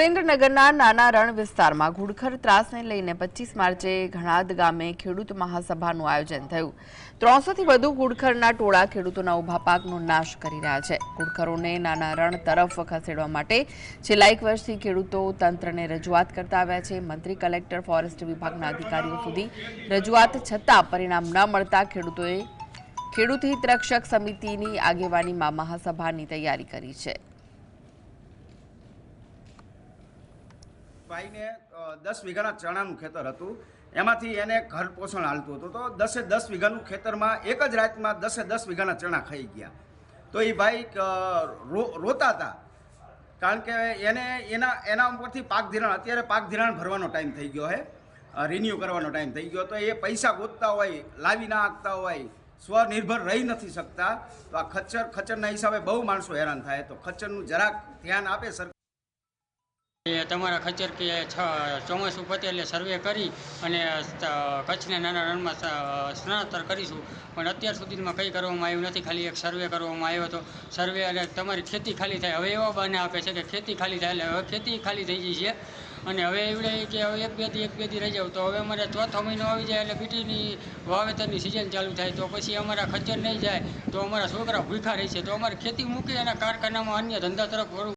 સુરેન્દ્રનગરના નાના રણ વિસ્તારમાં ઘુડખર ત્રાસને લઈને 25 માર્ચે ઘણાદ ગામે ખેડૂત મહાસભાનું આયોજન થયું। 300 થી વધુ ઘુડખરના ટોળા ખેડૂતોના ઊભા પાકનો નાશ કરી રહ્યા છે। ઘુડખરોને નાના રણ તરફ ખસેડવા માટે છેલ્લા 1 વર્ષથી ખેડૂતો તંત્રને રજૂઆત કરતા આવ્યા છે। મંત્રી, કલેક્ટર, ફોરેસ્ટ વિભાગના અધિકારીઓ સુધી રજૂઆત છતાં પરિણામ ન મળતા ખેડૂતોએ ખેડૂત હિત રક્ષક સમિતિની આગેવાનીમાં મહાસભાની તૈયારી કરી છે। ભાઈને 10 વીઘાના ચણાનું ખેતર હતું, એમાંથી એને ઘર પોષણ હાલતું હતું, તો 10 વીઘાનું ખેતરમાં એક જ રાતમાં 10 વીઘાના ચણા ખાઈ ગયા। તો એ ભાઈ રોતા હતા, કારણ કે એને એના ઉપરથી પાક ધિરાણ, અત્યારે પાક ધિરાણ ભરવાનો ટાઈમ થઈ ગયો છે, રિન્યુ કરવાનો ટાઈમ થઈ ગયો, તો એ પૈસા ગોતતા હોય, લાવી ના આપતા હોય, સ્વનિર્ભર રહી નથી શકતા, તો આ ખચ્ચરના હિસાબે બહુ માણસો હેરાન થાય। તો ખચ્ચરનું જરાક ધ્યાન આપે સરકાર। તમારા ખચ્ચર કે ચોમાસું પતે એટલે સર્વે કરી અને કચ્છના નાના રણમાં સ્થળાંતર કરીશું, પણ અત્યાર સુધીમાં કંઈ કરવામાં આવ્યું નથી। ખાલી એક સર્વે કરવામાં આવ્યો હતો, સર્વે અને તમારી ખેતી ખાલી થાય। હવે એવા બહાને આપે છે કે ખેતી ખાલી થાય, એટલે હવે ખેતી ખાલી થઈ ગઈ છે અને હવે એવડે કે હવે એક બે દી રહી જાવ તો હવે અમારે ચોથો મહિનો આવી જાય એટલે બીટીની વાવેતરની સિઝન ચાલુ થાય, તો પછી અમારા ખચ્ચર નહીં જાય તો અમારા છોકરા ભૂખ્યા રહેશે, તો અમારે ખેતી મૂકી અને કારખાનામાં અન્ય ધંધા તરફ વળવું।